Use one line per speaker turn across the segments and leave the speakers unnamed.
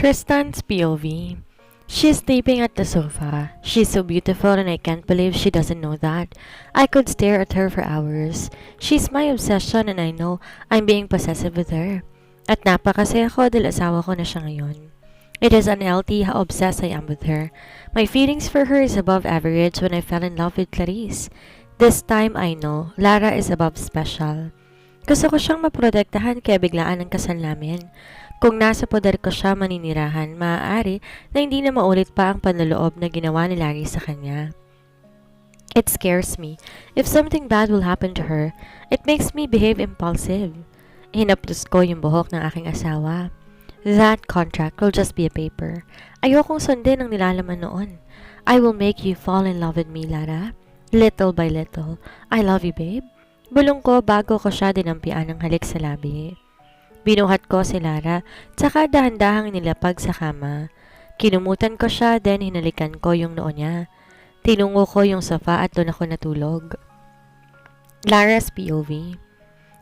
Tristan's POV. She's sleeping at the sofa. She's so beautiful and I can't believe she doesn't know that. I could stare at her for hours. She's my obsession and I know I'm being possessive with her. At napakasaya ko dahil asawa ko na siya ngayon. It is unhealthy how obsessed I am with her. My feelings for her is above average when I fell in love with Clarice. This time I know, Lara is above special. Gusto ko siyang maprotektahan kaya biglaan ang kasal namin. Kung nasa poder ko siya maninirahan, maaari na hindi na maulit pa ang panloloob na ginawa ni Larry sa kanya. It scares me. If something bad will happen to her, it makes me behave impulsive. Hinaplos ko yung buhok ng aking asawa. That contract will just be a paper. Ayokong sundin ang nilalaman noon. I will make you fall in love with me, Lara. Little by little. I love you, babe. Bulong ko bago ko siya dinampian ng halik sa labi. Binuhat ko si Lara, tsaka dahan-dahang nilapag sa kama. Kinumutan ko siya, then hinalikan ko yung noo niya. Tinungo ko yung sofa at doon ako natulog. Lara's POV.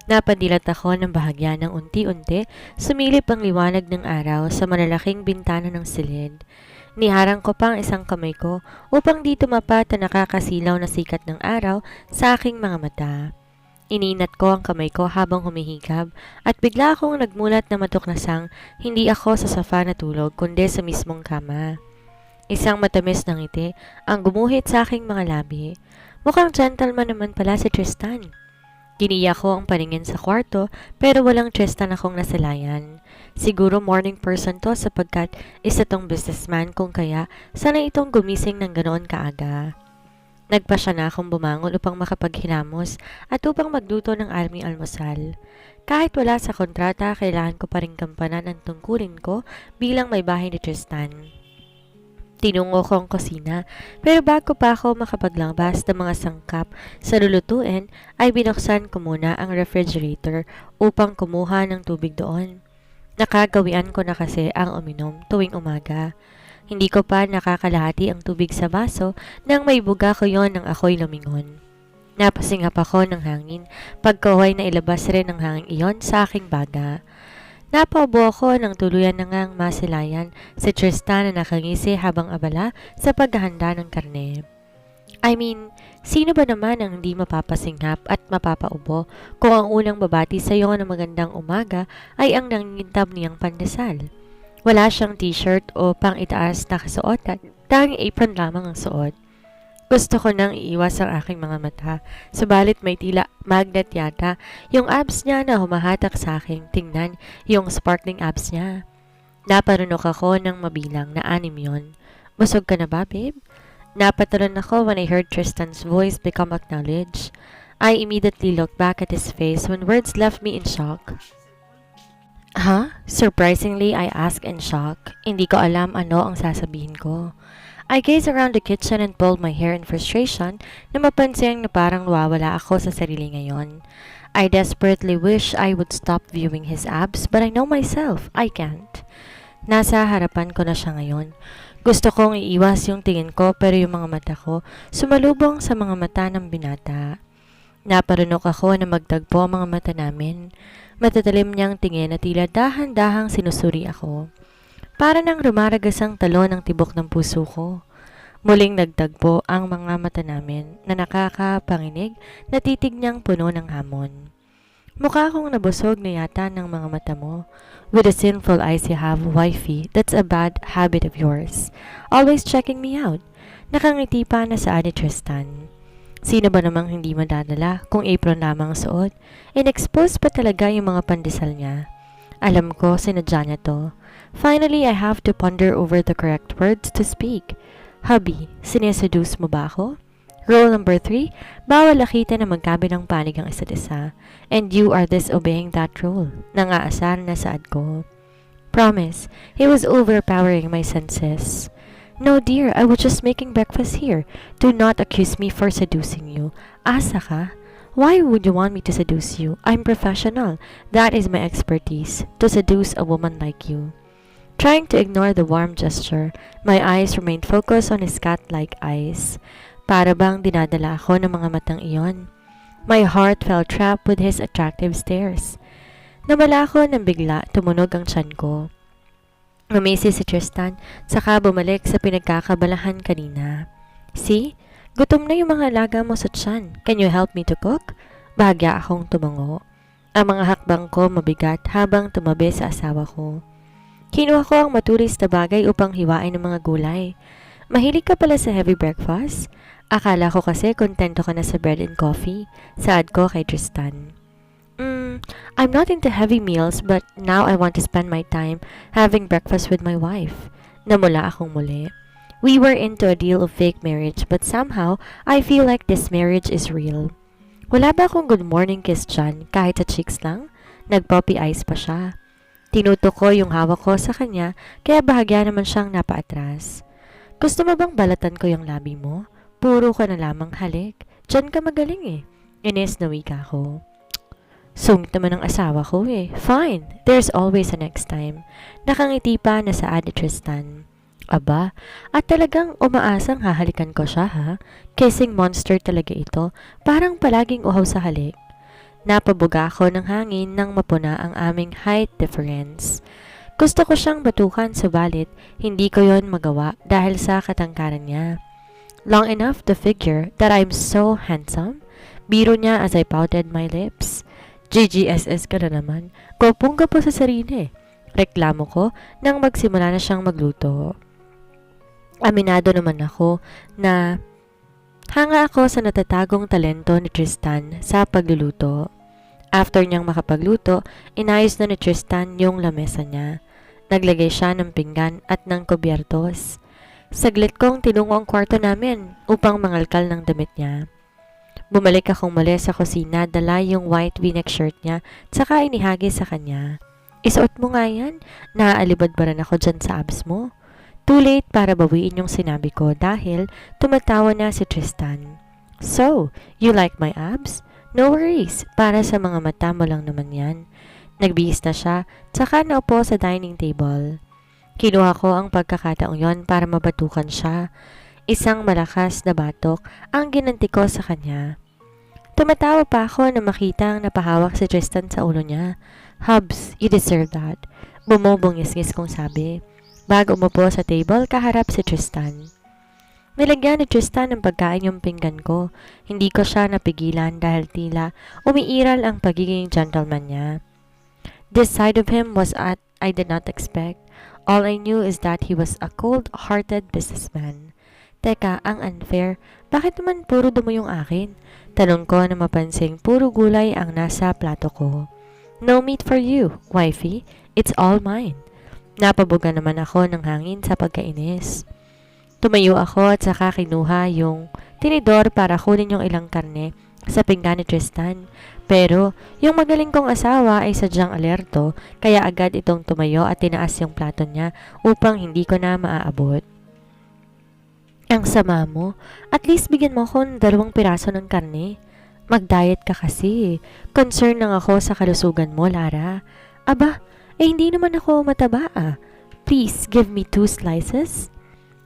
Napadilat ako ng bahagya ng unti-unti, sumilip ang liwanag ng araw sa malalaking bintana ng silid. Niharang ko pa ang isang kamay ko upang di tumapat na nakakasilaw na sikat ng araw sa aking mga mata. Ininat ko ang kamay ko habang humihigab at bigla akong nagmulat na matuklasang hindi ako sa sofa natulog kundi sa mismong kama. Isang matamis na ngiti ang gumuhit sa aking mga labi. Mukhang gentleman naman pala si Tristan. Giniya ko ang paningin sa kwarto pero walang Tristan akong nasalayan. Siguro morning person to sapagkat isa tong businessman kung kaya sana itong gumising ng ganoon kaaga. Nagpasya na akong bumangon upang makapaghilamos at upang magluto ng aming almusal. Kahit wala sa kontrata, kailangan ko pa rin gampanan ang tungkulin ko bilang may bahay ni Tristan. Tinungo ko ang kusina, pero bago pa ako makapaglabas ng mga sangkap sa lulutuin, ay binuksan ko muna ang refrigerator upang kumuha ng tubig doon. Nakagawian ko na kasi ang uminom tuwing umaga. Hindi ko pa nakakalahati ang tubig sa baso nang may buga ko yon nang ako'y lumingon. Napasingap ako ng hangin pagkaway na ilabas rin ng hangin iyon sa aking baga. Napaubo ako ng tuluyan na ngang masilayan si Tristan na nakangisi habang abala sa paghahanda ng karne. Sino ba naman ang hindi mapapasinghap at mapapaubo kung ang unang babati sa iyo ng magandang umaga ay ang nangingintab niyang pandesal? Wala siyang t-shirt o pang-itaas na kasuot at tanging apron lamang ang suot. Gusto ko nang iiwas ang aking mga mata, subalit may tila magnet yata yung abs niya na humahatak sa aking tingnan yung sparkling abs niya. Naparunok ako ng mabilang na 6 yon. Busog ka na ba, babe? Napatalon ako when I heard Tristan's voice become acknowledged. I immediately looked back at his face when words left me in shock. Huh? Surprisingly, I asked in shock. Hindi ko alam ano ang sasabihin ko. I gazed around the kitchen and pulled my hair in frustration na mapansin na parang nawawala ako sa sarili ngayon. I desperately wish I would stop viewing his abs, but I know myself, I can't. Nasa harapan ko na siya ngayon. Gusto kong iiwas yung tingin ko pero yung mga mata ko sumalubong sa mga mata ng binata. Naparunok ako na magtagpo ang mga mata namin. Matatalim niyang tingin na tila dahan-dahang sinusuri ako. Para nang rumaragas ang talon ng tibok ng puso ko. Muling nagtagpo ang mga mata namin na nakakapanginig na titig niyang puno ng hamon. Mukha akong nabusog na yata ng mga mata mo. With the sinful eyes you have, wifey, that's a bad habit of yours. Always checking me out. Nakangiti pa na sa ni Tristan. Sino ba namang hindi madadala kung apron lamang suot? In-expose pa talaga yung mga pandesal niya. Alam ko, sinadya niya to. Finally, I have to ponder over the correct words to speak. Hubby, sineseduce mo ba ako? Rule number 3, bawal akita na magkabilang panig ang isa't isa. And you are disobeying that rule. Nangaasar na saad ko. Promise, it was overpowering my senses. No dear, I was just making breakfast here. Do not accuse me for seducing you. Asa ka? Why would you want me to seduce you? I'm professional. That is my expertise, to seduce a woman like you. Trying to ignore the warm gesture, my eyes remained focused on his cat-like eyes. Para bang dinadala ako ng mga matang iyon. My heart felt trapped with his attractive stares. Namala ako nang bigla tumunog ang tiyan ko. Ngumisi si Tristan, saka bumalik sa pinagkakabalahan kanina. See? Gutom na yung mga alaga mo sa tiyan. Can you help me to cook? Bahagya akong tumango. Ang mga hakbang ko mabigat habang tumabi sa asawa ko. Kinuha ko ang matulis na bagay upang hiwain ng mga gulay. Mahilig ka pala sa heavy breakfast? Akala ko kasi kontento ka na sa bread and coffee. Saad ko kay Tristan. I'm not into heavy meals but now I want to spend my time having breakfast with my wife. Namula akong muli. We were into a deal of fake marriage but somehow I feel like this marriage is real. Wala ba akong good morning kiss dyan kahit sa cheeks lang? Nag-puppy eyes pa siya. Tinutok ko yung hawak ko sa kanya kaya bahagya naman siyang napaatras. Gusto mo bang balatan ko yung labi mo? Puro ka na lamang halik. Diyan ka magaling eh. Inis na wika ko. Sungit naman ang asawa ko eh. Fine, there's always a next time. Nakangiti pa na saad ni Tristan. Aba, at talagang umaasang hahalikan ko siya ha? Kissing monster talaga ito. Parang palaging uhaw sa halik. Napabuga ako ng hangin nang mapuna ang aming height difference. Gusto ko siyang batukan subalit hindi ko yon magawa dahil sa katangkaran niya. Long enough to figure that I'm so handsome? Biro niya as I pouted my lips. GGSS ka na naman. Kopong ka po sa sarili. Reklamo ko nang magsimula na siyang magluto. Aminado naman ako na hanga ako sa natatagong talento ni Tristan sa pagluluto. After niyang makapagluto, inayos na ni Tristan yung lamesa niya. Naglagay siya ng pinggan at ng kubyertos. Saglit kong tinungo ang kwarto namin upang mangalkal ng damit niya. Bumalik akong muli sa kusina, dala yung white v-neck shirt niya, tsaka inihagi sa kanya. Isuot mo nga yan, naaalibad ba rin ako dyan sa abs mo? Too late para bawiin yung sinabi ko dahil tumatawa na si Tristan. So, you like my abs? No worries, para sa mga mata mo lang naman yan. Nagbihis na siya, tsaka naupo sa dining table. Kinuha ko ang pagkakataong yon para mabatukan siya. Isang malakas na batok ang ginanti ko sa kanya. Tumatawa pa ako na makitang napahawak si Tristan sa ulo niya. Hubs, you deserve that. Bumubungis-ngis kong sabi. Bago umupo sa table, kaharap si Tristan. Nilagyan ni Tristan ng pagkain yung pinggan ko. Hindi ko siya napigilan dahil tila umiiral ang pagiging gentleman niya. This side of him was at I did not expect. All I knew is that he was a cold-hearted businessman. Teka, ang unfair. Bakit naman puro damo yung akin? Tanong ko na mapansing puro gulay ang nasa plato ko. No meat for you, wifey. It's all mine. Napabuga naman ako ng hangin sa pagkainis. Tumayo ako at saka kinuha yung tinidor para kunin yung ilang karne sa pinggan ni Tristan. Pero yung magaling kong asawa ay sadyang alerto kaya agad itong tumayo at tinaas yung plato niya upang hindi ko na maaabot. Ang sama mo, at least bigyan mo ako ng 2 piraso ng karne. Mag-diet ka kasi. Concern lang ako sa kalusugan mo, Lara. Aba, hindi naman ako mataba ah. Please give me 2 slices.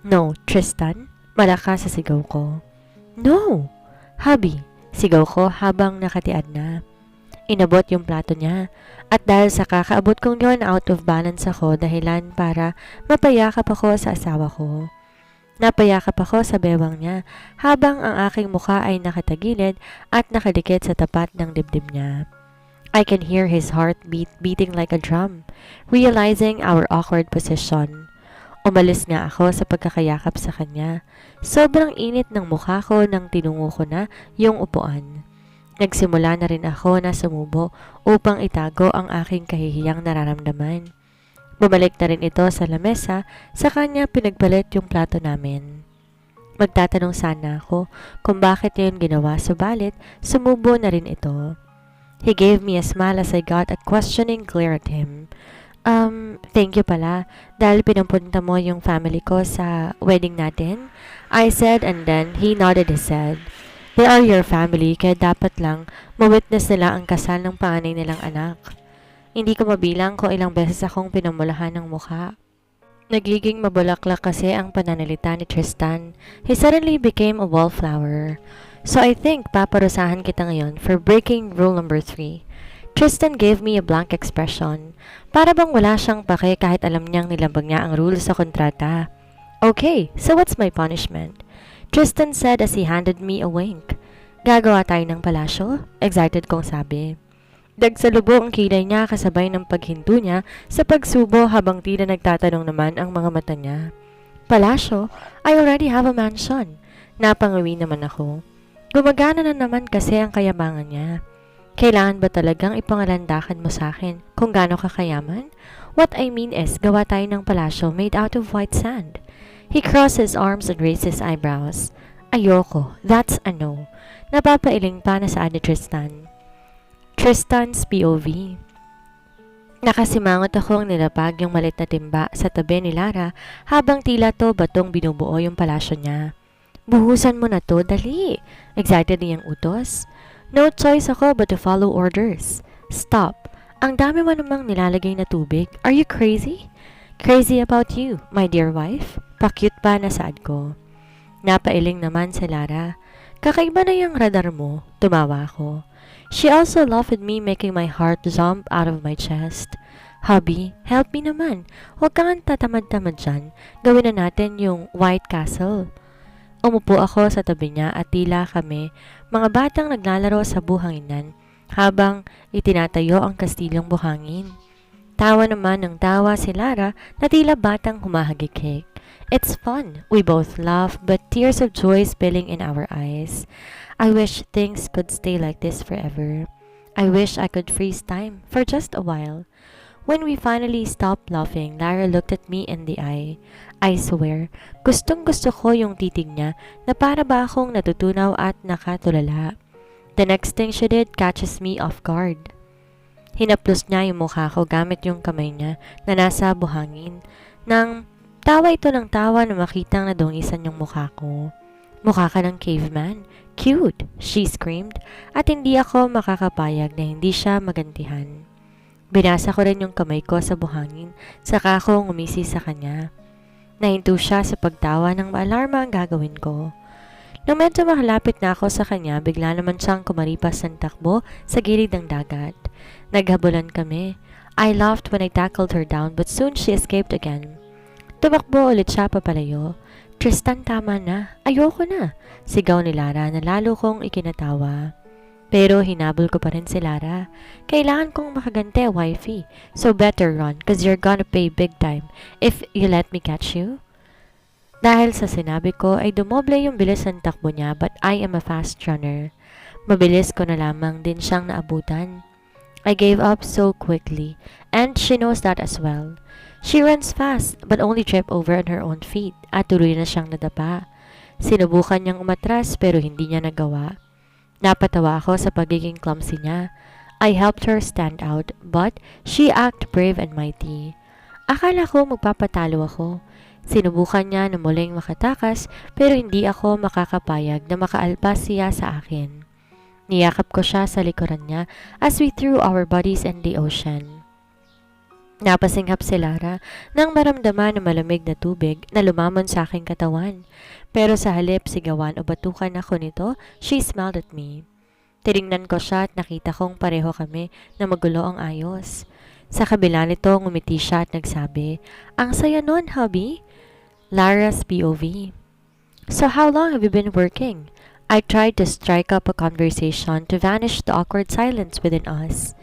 No, Tristan. Malakas sa sigaw ko. No! Hubby, sigaw ko habang nakatiad na. Inabot yung plato niya. At dahil sa kakaabot kong yon, out of balance ako dahilan para mapayakap ako sa asawa ko. Napayakap ako sa bewang niya habang ang aking mukha ay nakatagilid at nakadikit sa tapat ng dibdib niya. I can hear his heart beating like a drum, realizing our awkward position. Umalis nga ako sa pagkakayakap sa kanya. Sobrang init ng mukha ko nang tinungo ko na yung upuan. Nagsimula na rin ako na sumubo upang itago ang aking kahihiyang nararamdaman. Bumalik na rin ito sa lamesa, sa kanya pinagpalit yung plato namin. Magtatanong sana ako kung bakit niya yun ginawa, subalit sumubo na rin ito. He gave me a smile as I got a questioning glare at him. Thank you pala, dahil pinupunta mo yung family ko sa wedding natin, I said, and then he nodded his head. They are your family, kaya dapat lang mawitness nila ang kasal ng panganay nilang anak. Hindi ko mabilang kung ilang beses akong pinamulahan ng mukha. Nagiging mabulaklak kasi ang pananalita ni Tristan. He suddenly became a wallflower. So I think paparusahan kita ngayon for breaking rule number 3. Tristan gave me a blank expression. Para bang wala siyang pake kahit alam niyang nilabag niya ang rules sa kontrata. Okay, so what's my punishment? Tristan said as he handed me a wink. Gagawa tayo ng palasyo? Excited kong sabi. Dagsalubong ang kilay niya kasabay ng paghinto niya sa pagsubo habang tila nagtatanong naman ang mga mata niya. Palasyo? I already have a mansion. Napangawi naman ako. Gumagana na naman kasi ang kayabangan niya. Kailangan ba talagang ipangalandakan mo sa akin kung gaano kakayaman? What I mean is, gawa tayo ng palasyo made out of white sand. He crossed his arms and raised his eyebrows. Ayoko. That's a no. Napapailing pa na saan ni Tristan. Tristan's POV. Nakasimangot akong nilapag yung malit na timba sa tabi ni Lara habang tila to batong binubuo yung palasyo niya. Buhusan mo na to, dali. Excited niyang utos. No choice ako but to follow orders. Stop. Ang dami mo namang nilalagay na tubig. Are you crazy? Crazy about you, my dear wife. Pa-cute pa na saad ko. Napailing naman si Lara. Kakaiba na yung radar mo. Tumawa ako. She also laughed at me, making my heart jump out of my chest. Hubby, help me naman. Huwag kang tatamad-tamad dyan. Gawin na natin yung White Castle. Umupo ako sa tabi niya at tila kami, mga batang naglalaro sa buhanginan, habang itinatayo ang kastilyong buhangin. Tawa naman ng tawa si Lara na tila batang humahagikik. It's fun. We both laugh, but tears of joy spilling in our eyes. I wish things could stay like this forever. I wish I could freeze time for just a while. When we finally stopped laughing, Lara looked at me in the eye. I swear, gustong-gusto ko yung titig niya na para ba akong natutunaw at nakatulala. The next thing she did catches me off guard. Hinaplos niya yung mukha ko gamit yung kamay niya na nasa buhangin. Nang tawa ito ng tawa na makitang nadungisan yung mukha ko. Mukha ka ng caveman. Cute, she screamed, at hindi ako makakapayag na hindi siya magantihan. Binasa ko rin yung kamay ko sa buhangin, saka ako ngumisi sa kanya. Nahinto siya sa pagtawa ng maalarma ang gagawin ko. Nung medyo makalapit na ako sa kanya, bigla naman siyang kumaripas ng takbo sa gilid ng dagat. Naghabulan kami. I laughed when I tackled her down but soon she escaped again. Tumakbo ulit siya papalayo. Tristan, tama na. Ayoko na. Sigaw ni Lara na lalo kong ikinatawa. Pero hinabol ko pa rin si Lara. Kailangan kong makagante, wifey. So better run, cause you're gonna pay big time if you let me catch you. Dahil sa sinabi ko ay dumoble yung bilis ng takbo niya, but I am a fast runner. Mabilis ko na lamang din siyang naabutan. I gave up so quickly, and she knows that as well. She runs fast, but only trip over on her own feet, at tuloy na siyang nadapa. Sinubukan niyang umatras pero hindi niya nagawa. Napatawa ako sa pagiging clumsy niya. I helped her stand out, but she acted brave and mighty. Akala ko magpapatalo ako. Sinubukan niya na muling makatakas pero hindi ako makakapayag na makaalpas siya sa akin. Niyakap ko siya sa likuran niya as we threw our bodies in the ocean. Napasinghap si Lara nang maramdaman ng malamig na tubig na lumamon sa aking katawan. Pero sa halip sigawan o batukan ako nito, she smiled at me. Tiningnan ko siya at nakita kong pareho kami na magulo ang ayos. Sa kabila nito, ngumiti siya at nagsabi, "Ang saya nun, hubby." Lara's POV. So how long have you been working? I tried to strike up a conversation to vanish the awkward silence within us.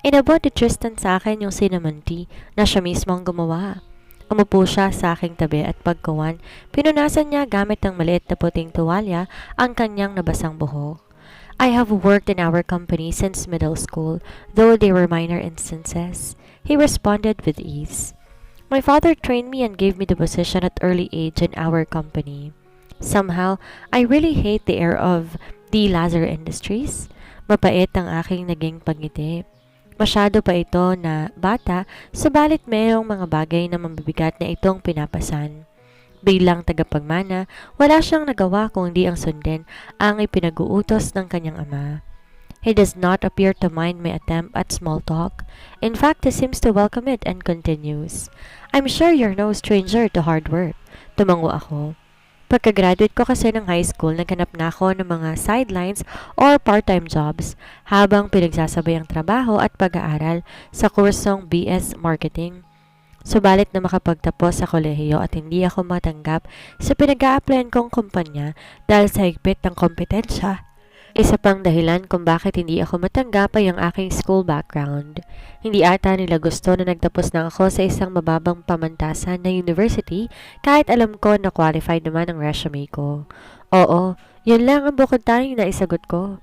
Inabot ni Tristan sa akin yung cinnamon tea na siya mismo ang gumawa. Umupo siya sa aking tabi at pagkawan, pinunasan niya gamit ng maliit na puting tuwalya ang kanyang nabasang buhok. I have worked in our company since middle school, though they were minor instances. He responded with ease. My father trained me and gave me the position at early age in our company. Somehow, I really hate the air of the Lazar Industries. Mapait ang aking naging pagngiti. Masyado pa ito na bata, subalit mayroong mga bagay na mabibigat na itong pinapasan. Bilang tagapagmana, wala siyang nagawa kung hindi ang sundin ang ipinag-uutos ng kanyang ama. He does not appear to mind my attempt at small talk. In fact, he seems to welcome it and continues. I'm sure you're no stranger to hard work. Tumango ako. Pagka-graduate ko kasi ng high school, naghanap na ako ng mga sidelines or part-time jobs habang pinagsasabay ang trabaho at pag-aaral sa kursong BS Marketing. Subalit na makapagtapos sa kolehiyo at hindi ako matanggap sa pinag-a-applyan kong kumpanya dahil sa higpit ng kompetensya. Isa pang dahilan kung bakit hindi ako matanggap ay ang aking school background. Hindi ata nila gusto na nagtapos na ako sa isang mababang pamantasan na university kahit alam ko na qualified naman ang resume ko. Oo, yun lang ang bukod tanging na isagot ko.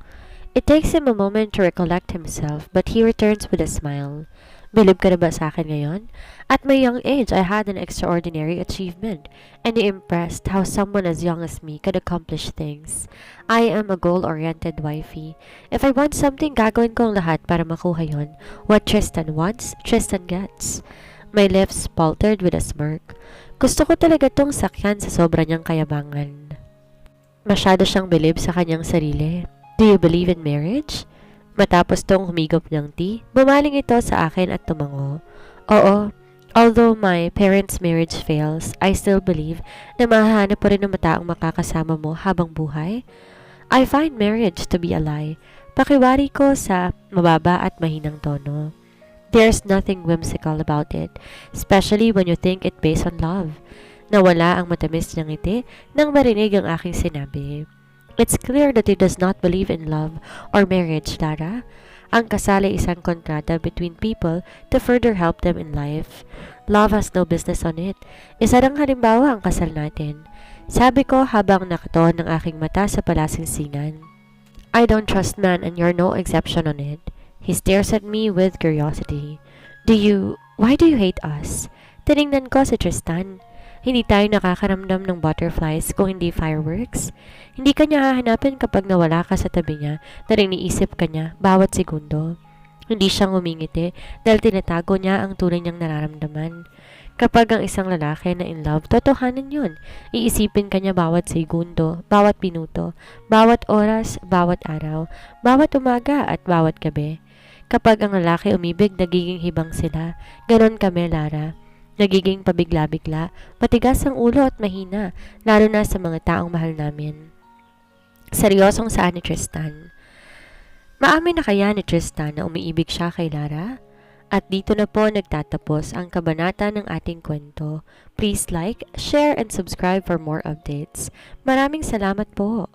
It takes him a moment to recollect himself but he returns with a smile. Believe ka na ba sa akin ngayon? At my young age, I had an extraordinary achievement, and it impressed how someone as young as me could accomplish things. I am a goal-oriented wifey. If I want something, gagawin ko ang lahat para makuha yon. What Tristan wants, Tristan gets. My lips paltered with a smirk. Gusto ko talaga tong sakyan sa sobra niyang kayabangan. Masyado siyang bilib sa kanyang sarili. Do you believe in marriage? Matapos tong humigop ng tea, bumaling ito sa akin at tumango. Oo, although my parents' marriage fails, I still believe na mahahanap pa rin ng mataang makakasama mo habang buhay. I find marriage to be a lie. Pakiwari ko sa mababa at mahinang tono. There's nothing whimsical about it, especially when you think it based on love. Nawala ang matamis niyang ngiti nang marinig ang aking sinabi. It's clear that he does not believe in love or marriage, Lara. Ang kasal ay isang kontrata between people to further help them in life. Love has no business on it. Isa ng halimbawa ang kasal natin. Sabi ko habang nakatuon ng aking mata sa palasingsingan. I don't trust man and you're no exception on it. He stares at me with curiosity. Why do you hate us? Tiningnan ko si Tristan. Hindi tayo nakakaramdam ng butterflies kung hindi fireworks. Hindi ka niya hahanapin kapag nawala ka sa tabi niya na iniisip ka niya bawat segundo. Hindi siya ngumingiti dahil tinatago niya ang tunay niyang nararamdaman. Kapag ang isang lalaki na in love, totohanan yun. Iisipin ka niya bawat segundo, bawat minuto, bawat oras, bawat araw, bawat umaga at bawat gabi. Kapag ang lalaki umibig, nagiging hibang sila. Ganon kami, Lara. Nagiging pabigla-bigla, matigas ang ulo at mahina, lalo na sa mga taong mahal namin. Seryosong saan ni Tristan. Maamin na kaya ni Tristan na umiibig siya kay Lara? At dito na po nagtatapos ang kabanata ng ating kwento. Please like, share, and subscribe for more updates. Maraming salamat po!